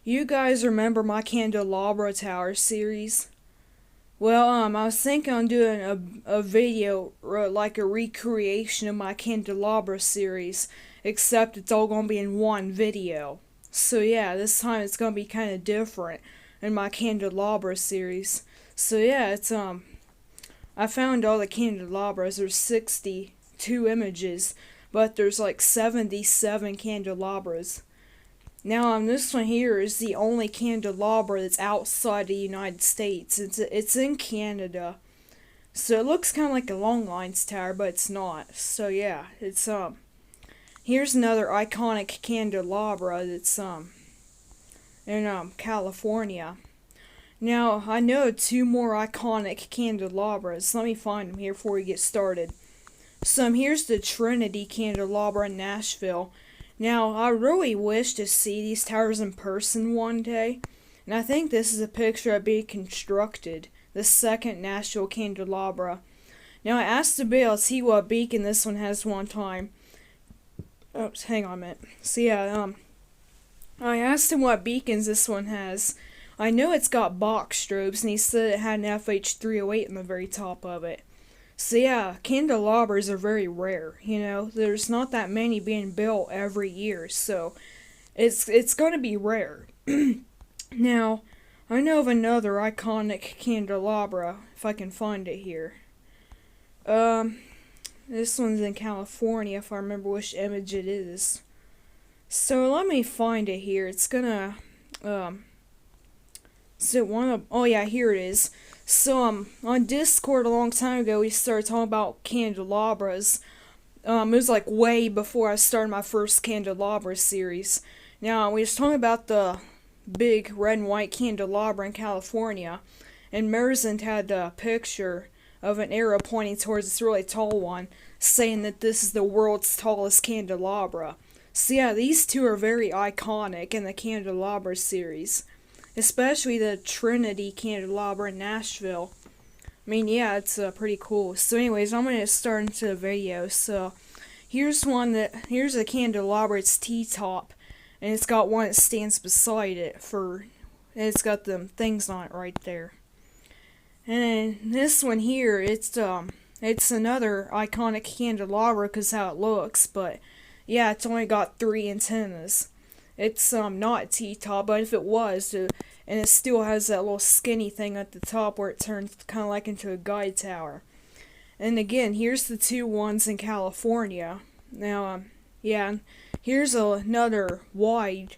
You guys remember my Candelabra Tower series? Well, I was thinking on doing a video, like a recreation of my Candelabra series, except it's all gonna be in one video. So yeah, this time it's gonna be kind of different in my Candelabra series. So yeah, I found all the candelabras. There's 62 images, but there's like 77 candelabras. Now, this one here is the only candelabra that's outside the United States. It's in Canada, so it looks kind of like a long lines tower, but it's not. So yeah, it's here's another iconic candelabra that's in California. Now I know two more iconic candelabras. Let me find them here before we get started. So here's the Trinity candelabra in Nashville. Now, I really wish to see these towers in person one day, and I think this is a picture of being constructed, the second Nashville candelabra. Now, I asked the Bill to see what beacon this one has one time. Oh, hang on a minute. So yeah, I asked him what beacons this one has. I know it's got box strobes, and he said it had an FH308 in the very top of it. So yeah, candelabras are very rare, there's not that many being built every year, so it's going to be rare. Now, I know of another iconic candelabra, if I can find it here. This one's in California, if I remember which image it is. So let me find it here. It's gonna, oh yeah, here it is. So, on Discord a long time ago, we started talking about candelabras. It was like way before I started my first candelabra series. Now, we was talking about the big red and white candelabra in California, and Merzent had a picture of an arrow pointing towards this really tall one, saying that this is the world's tallest candelabra. So yeah, these two are very iconic in the candelabra series. Especially the Trinity candelabra in Nashville. I mean, yeah, it's pretty cool. So anyways, I'm going to start into the video. So here's a candelabra, it's T-top. And it's got one that stands beside it and it's got the things on it right there. And then this one here, it's another iconic candelabra because how it looks. But yeah, it's only got 3 antennas. It's not T-top, but if it was, and it still has that little skinny thing at the top where it turns kind of like into a guide tower. And again, here's the two ones in California. Now, yeah, here's another wide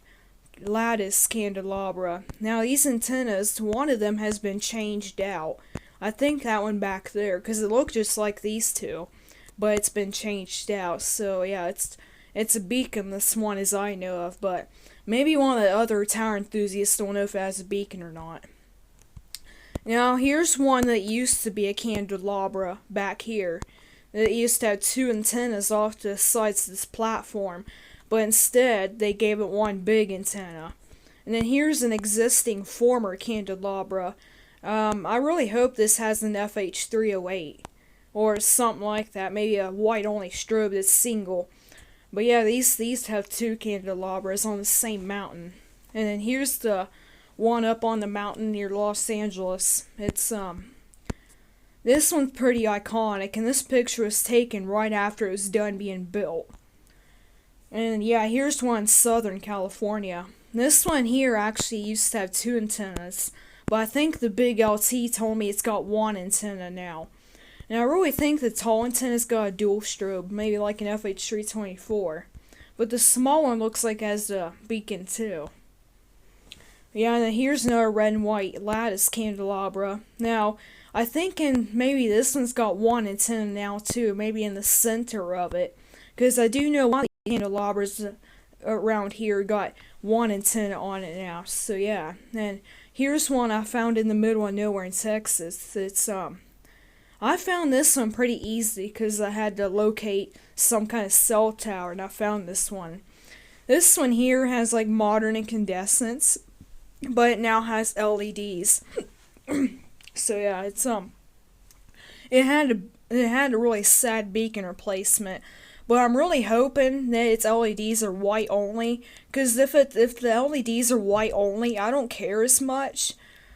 lattice candelabra. Now, these antennas, one of them has been changed out. I think that one back there, because it looked just like these two, but it's been changed out. So, yeah, it's a beacon, this one, as I know of, but maybe one of the other tower enthusiasts don't know if it has a beacon or not. Now, here's one that used to be a candelabra back here. It used to have 2 antennas off the sides of this platform, but instead, they gave it one big antenna. And then here's an existing former candelabra. I really hope this has an FH308, or something like that, maybe a white-only strobe that's single. But yeah, these have 2 candelabras on the same mountain. And then here's the one up on the mountain near Los Angeles. This one's pretty iconic, and this picture was taken right after it was done being built. And yeah, here's one in Southern California. This one here actually used to have 2 antennas, but I think the big LT told me it's got 1 antenna now. And I really think the tall antenna's got a dual strobe, maybe like an FH324. But the small one looks like it has a beacon too. Yeah, and then here's another red and white lattice candelabra. Now, I think maybe this one's got 1 antenna now too, maybe in the center of it. Because I do know one of the candelabras around here got 1 antenna on it now. So yeah, and here's one I found in the middle of nowhere in Texas. I found this one pretty easy because I had to locate some kind of cell tower, and I found this one. This one here has like modern incandescents, but it now has LEDs. So yeah, it had a really sad beacon replacement, But I'm really hoping that its LEDs are white only, because if the LEDs are white only, I don't care as much.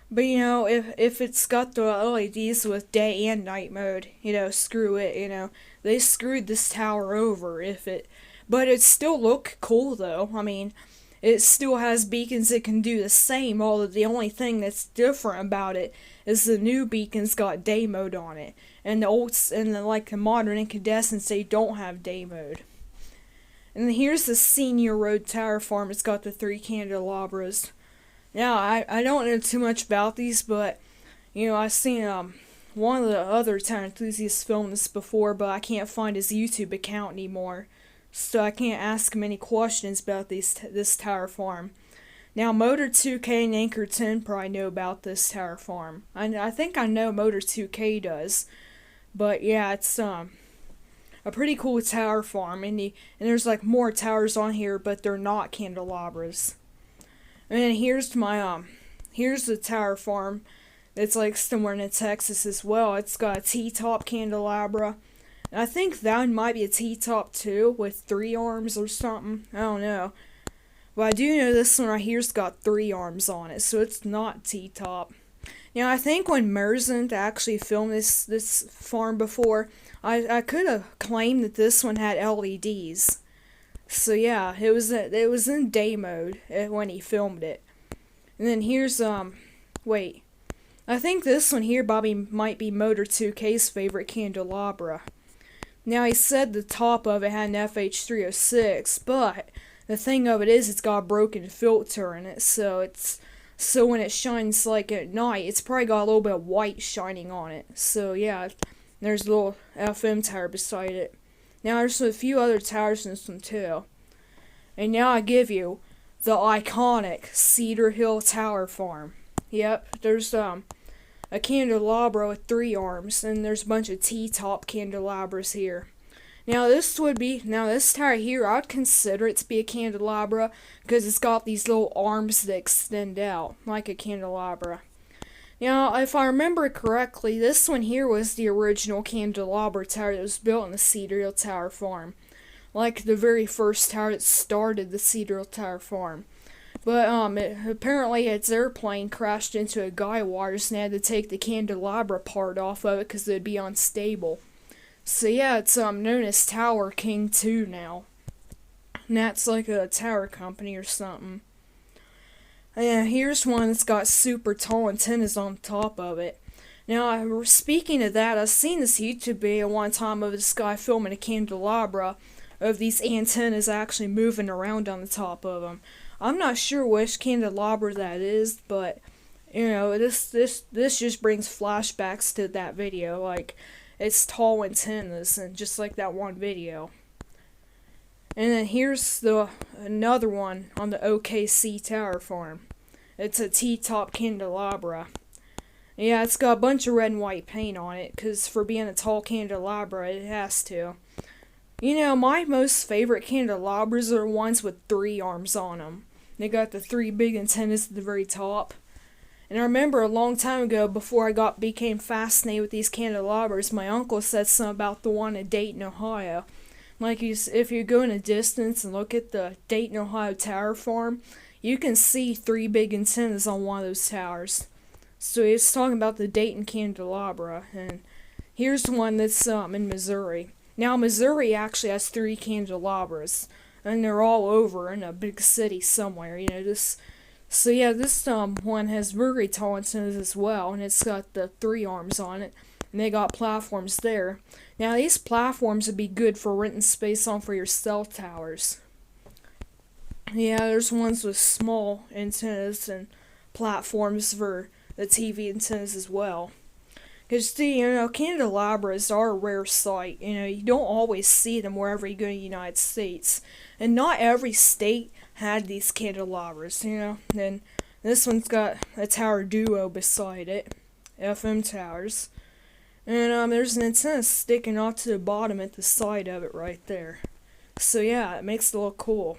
But if it's got the LEDs with day and night mode, screw it. They screwed this tower over but it still look cool though. I mean, it still has beacons that can do the same. Although the only thing that's different about it is the new beacons got day mode on it, and the modern incandescents, they don't have day mode. And here's the Senior Road Tower Farm. It's got the 3 candelabras. Now, I don't know too much about these, but, I've seen one of the other tower enthusiasts film this before, but I can't find his YouTube account anymore, so I can't ask him any questions about this tower farm. Now, Motor 2K and Anchor 10 probably know about this tower farm. I think I know Motor 2K does, but yeah, it's a pretty cool tower farm, and there's like more towers on here, but they're not candelabras. And then here's the tower farm. It's like somewhere in Texas as well. It's got a T-top candelabra. And I think that one might be a T-top too, with 3 arms or something. I don't know. But I do know this one right here's got 3 arms on it, so it's not T-top. Now, I think when Merzen actually filmed this farm before, I could have claimed that this one had LEDs. So yeah, it was in day mode when he filmed it. And then here's wait, I think this one here, Bobby, might be Motor 2K's favorite candelabra. Now, he said the top of it had an FH306, but the thing of it is it's got a broken filter in it, so when it shines like at night, it's probably got a little bit of white shining on it. So yeah, there's a little FM tower beside it. Now, there's a few other towers in this one too. And now I give you the iconic Cedar Hill Tower Farm. Yep, there's a candelabra with 3 arms, and there's a bunch of T-top candelabras here. Now this tower here, I'd consider it to be a candelabra because it's got these little arms that extend out like a candelabra. Now, if I remember correctly, this one here was the original candelabra tower that was built in the Cedar Hill Tower Farm. Like the very first tower that started the Cedar Hill Tower Farm. But apparently its airplane crashed into a guy wires and had to take the candelabra part off of it because it would be unstable. So yeah, it's known as Tower King 2 now. And that's like a tower company or something. And here's one that's got super tall antennas on top of it. Now, speaking of that, I've seen this YouTube video one time of this guy filming a candelabra of these antennas actually moving around on the top of them. I'm not sure which candelabra that is, but this just brings flashbacks to that video. Like, it's tall antennas, and just like that one video. And then here's another one on the OKC Tower Farm. It's a T-top candelabra. Yeah, it's got a bunch of red and white paint on it, because for being a tall candelabra, it has to. My most favorite candelabras are ones with 3 arms on them. They got the 3 big antennas at the very top. And I remember a long time ago, before I became fascinated with these candelabras, my uncle said something about the one in Dayton, Ohio. Like, if you go in a distance and look at the Dayton, Ohio Tower Farm, you can see 3 big antennas on one of those towers. So he's talking about the Dayton candelabra, and here's one that's in Missouri. Now, Missouri actually has 3 candelabras, and they're all over in a big city somewhere. So yeah, this one has very tall antennas as well, and it's got the 3 arms on it, and they got platforms there. Now, these platforms would be good for renting space on for your cell towers. Yeah, there's ones with small antennas and platforms for the TV antennas as well. Because, candelabras are a rare sight. You don't always see them wherever you go in the United States. And not every state had these candelabras, And this one's got a tower duo beside it. FM towers. And there's an antenna sticking off to the bottom at the side of it right there. So yeah, it makes it look cool.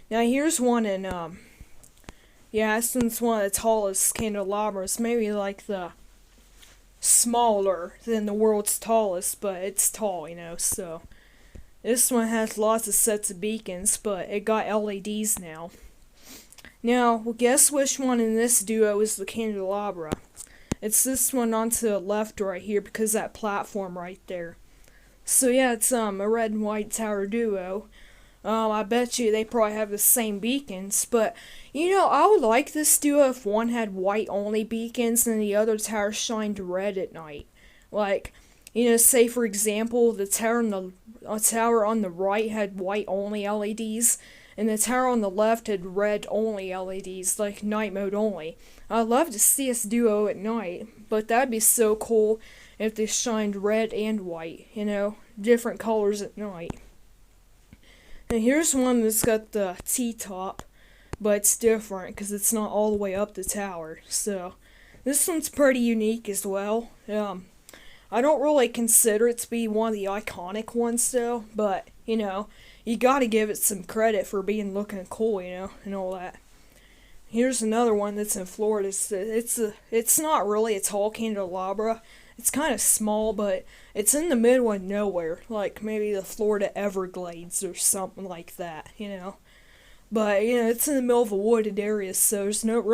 Now here's one in, this one's one of the tallest candelabras. Maybe like the smaller than the world's tallest, but it's tall, so This one has lots of sets of beacons, but it got LEDs now. Now, well, guess which one in this duo is the Candelabra? It's this one on to the left right here because that platform right there. So yeah, it's a red and white tower duo. I bet you they probably have the same beacons, but I would like this duo if one had white only beacons and the other tower shined red at night. Like, say for example, the tower on the right had white only LEDs, and the tower on the left had red only LEDs, like night mode only. I'd love to see this duo at night, but that'd be so cool if they shined red and white, different colors at night. And here's one that's got the T-top, but it's different because it's not all the way up the tower. So this one's pretty unique as well. I don't really consider it to be one of the iconic ones though, but you gotta give it some credit for looking cool, and all that. Here's another one that's in Florida. It's not really a tall candelabra. It's kind of small, but it's in the middle of nowhere, like maybe the Florida Everglades or something like that, But, it's in the middle of a wooded area, so there's not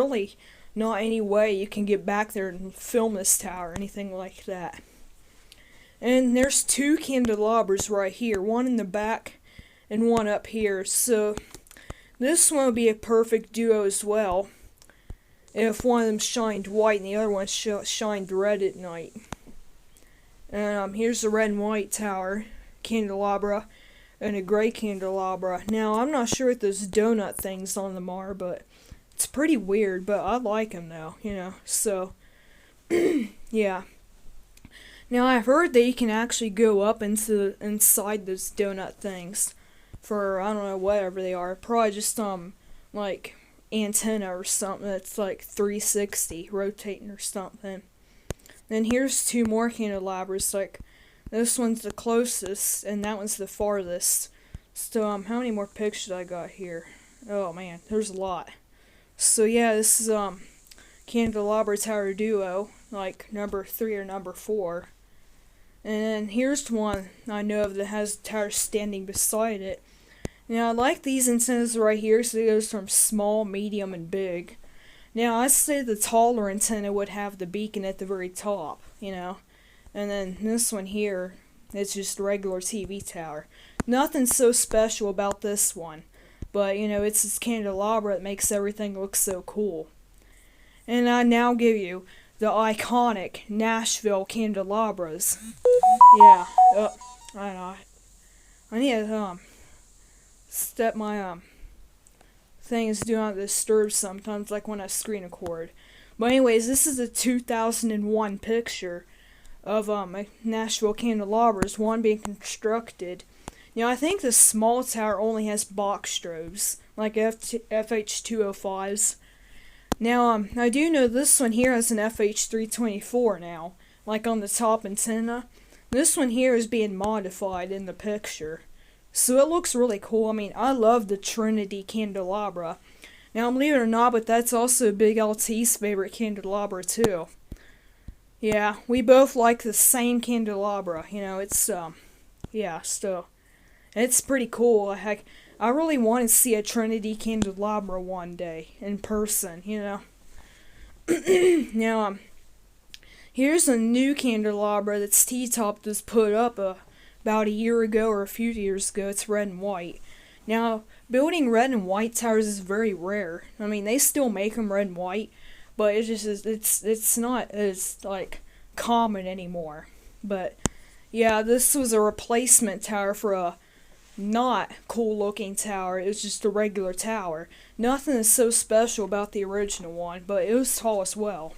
any way you can get back there and film this tower or anything like that. And there's two candelabras right here, one in the back and one up here, so this one would be a perfect duo as well if one of them shined white and the other one shined red at night. Here's the red and white tower candelabra and a gray candelabra. Now, I'm not sure what those donut things on them are, but it's pretty weird, but I like them though, so, yeah. Now, I've heard that you can actually go up inside those donut things for, I don't know, whatever they are. Probably just, like, antenna or something that's like 360 rotating or something. Then here's two more candelabras, like this one's the closest and that one's the farthest. So how many more pictures I got here? Oh man, there's a lot. So yeah, this is Candelabra Tower Duo, like number 3 or number 4. And then here's one I know of that has the tower standing beside it. Now I like these antennas right here, so it goes from small, medium, and big. Now, I'd say the taller antenna would have the beacon at the very top, And then this one here, it's just a regular TV tower. Nothing so special about this one. But, it's this candelabra that makes everything look so cool. And I now give you the iconic Nashville candelabras. Yeah, I know. I need to, step my, thing is do not disturb sometimes, like when I screen record. But anyways, this is a 2001 picture of Nashville candelabras, one being constructed. I think the small tower only has box strobes, like FH205s. Now, I do know this one here has an FH324 now, like on the top antenna. This one here is being modified in the picture. So it looks really cool. I mean, I love the Trinity candelabra. Now, believe it or not, but that's also Big LT's favorite candelabra too. Yeah, we both like the same candelabra. It's yeah, so it's pretty cool. Heck, I really want to see a Trinity candelabra one day in person. Now, here's a new candelabra that's T-top that's put up about a year ago or a few years ago. It's red and white. Now, building red and white towers is very rare. I mean, they still make them red and white, but it's not as like common anymore. But yeah, this was a replacement tower for a not cool looking tower. It was just a regular tower. Nothing is so special about the original one, but it was tall as well.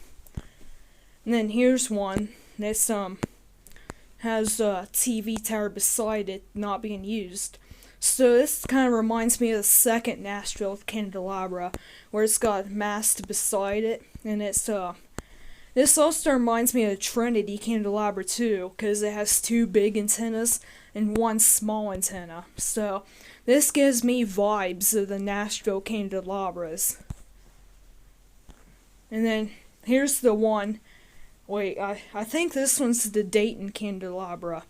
And then here's one that's has a TV tower beside it not being used. So this kind of reminds me of the second Nashville candelabra, where it's got a mast beside it, and it's this also reminds me of the Trinity candelabra too, because it has two big antennas and one small antenna. So this gives me vibes of the Nashville candelabras. And then here's the one. Wait, I think this one's the Dayton candelabra.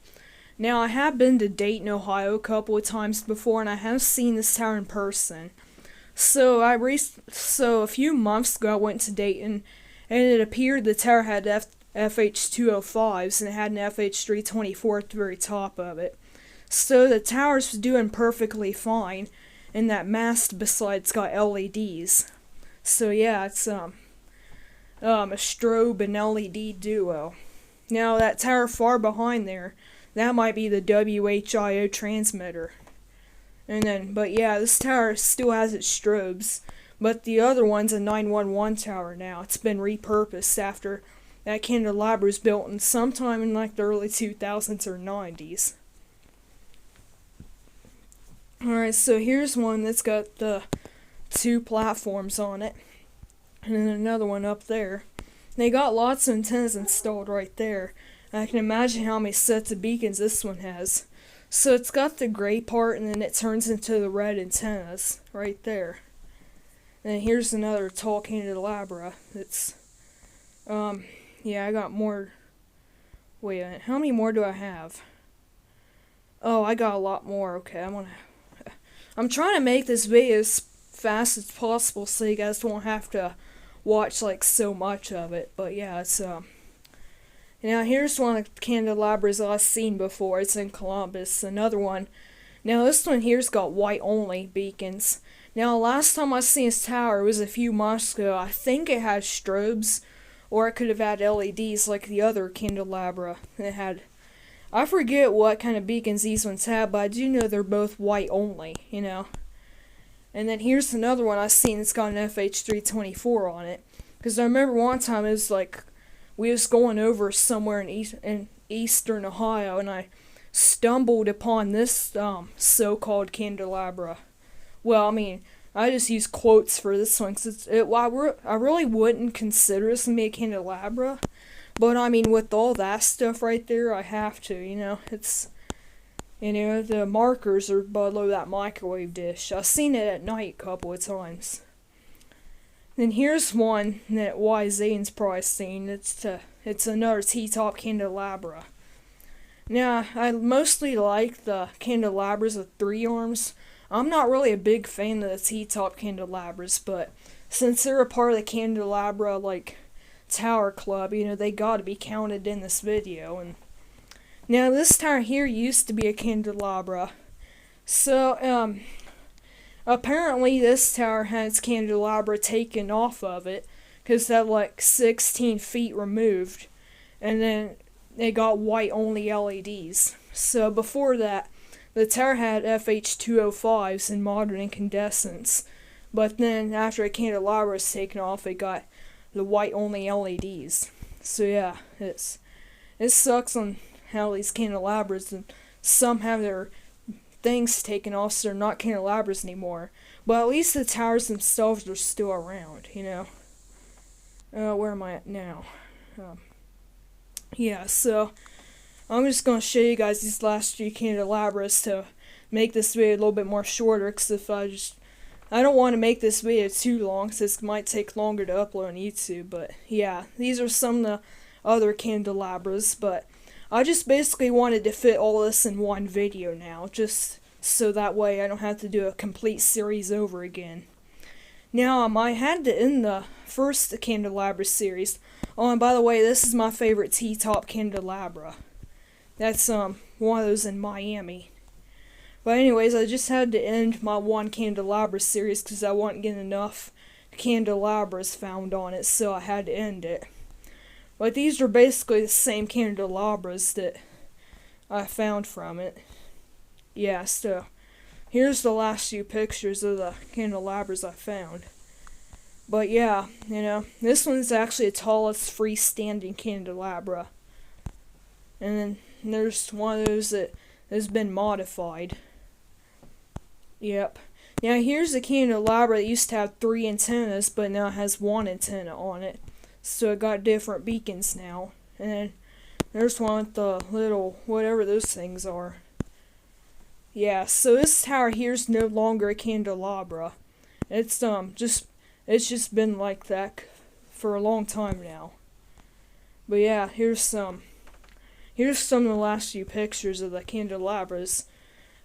Now, I have been to Dayton, Ohio a couple of times before, and I have seen this tower in person. So a few months ago I went to Dayton, and it appeared the tower had FH205s and it had an FH324 at the very top of it. So the tower's doing perfectly fine, and that mast besides got LEDs. So yeah, it's a strobe and LED duo. Now that tower far behind there, that might be the WHIO transmitter. But yeah, this tower still has its strobes, but the other one's a 911 tower now. It's been repurposed after that candelabra was built in sometime in like the early 2000s or 90s. Alright, so here's one that's got the two platforms on it, and then another one up there. They got lots of antennas installed right there. I can imagine how many sets of beacons this one has. So it's got the gray part, and then it turns into the red antennas right there. And here's another tall candelabra. It's yeah, I got more. Wait a minute, how many more do I have? Oh, I got a lot more. Okay, I'm trying to make this video as fast as possible so you guys won't have to watch like so much of it. But yeah, it's now here's one of the candelabras I've seen before. It's in Columbus. Another one. Now this one here's got white only beacons. Now last time I seen this tower was a few months ago. I think it had strobes, or it could have had LEDs like the other candelabra. It had, I forget what kind of beacons these ones have, but I do know they're both white only, you know. And then here's another one I've seen that's got an FH324 on it. Because I remember one time it was like, we was going over somewhere in eastern Ohio, and I stumbled upon this so-called candelabra. Well, I mean, I just use quotes for this one, because I really wouldn't consider this to be a candelabra. But I mean, with all that stuff right there, I have to, you know. It's, you know, the markers are below that microwave dish. I've seen it at night a couple of times. Then here's one that Zane's probably seen. It's another T-top candelabra. Now, I mostly like the candelabras with 3 arms. I'm not really a big fan of the T-top candelabras, but since they're a part of the candelabra, like, tower club, you know, they gotta be counted in this video. And now, this tower here used to be a candelabra. So, apparently this tower has candelabra taken off of it, because that like 16 feet removed, and then they got white only LEDs. So before that, the tower had FH205s in modern incandescents, but then after a candelabra was taken off, it got the white only LEDs. So yeah, it sucks on how these candelabras, and some have their things taken off, so they're not candelabras anymore. But at least the towers themselves are still around, you know. Where am I at now? Yeah, so I'm just going to show you guys these last 3 candelabras to make this video a little bit more shorter, because if I don't want to make this video too long, since it might take longer to upload on YouTube. But yeah, these are some of the other candelabras, but I just basically wanted to fit all this in one video now, just so that way I don't have to do a complete series over again. Now, I had to end the first candelabra series. Oh, and by the way, this is my favorite T-top candelabra. That's one of those in Miami. But anyways, I just had to end my one candelabra series because I wasn't getting enough candelabras found on it, so I had to end it. But these are basically the same candelabras that I found from it. Yeah, so here's the last few pictures of the candelabras I found. But yeah, you know, this one's actually the tallest freestanding candelabra. And then there's one of those that has been modified. Yep. Now here's the candelabra that used to have 3 antennas, but now it has 1 antenna on it. So it got different beacons now. And then there's one with the little, whatever those things are. Yeah, so this tower here's no longer a candelabra. It's just been like that for a long time now. But yeah, here's some. Here's some of the last few pictures of the candelabras.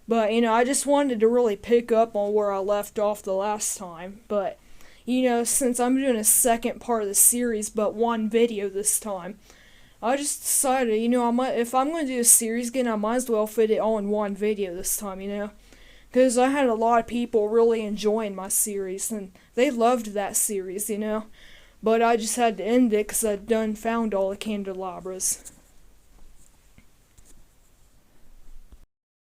But, I just wanted to really pick up on where I left off the last time. But, since I'm doing a second part of the series, but one video this time, I just decided, if I'm going to do a series again, I might as well fit it all in one video this time. Because I had a lot of people really enjoying my series, and they loved that series. But I just had to end it because I'd done found all the candelabras.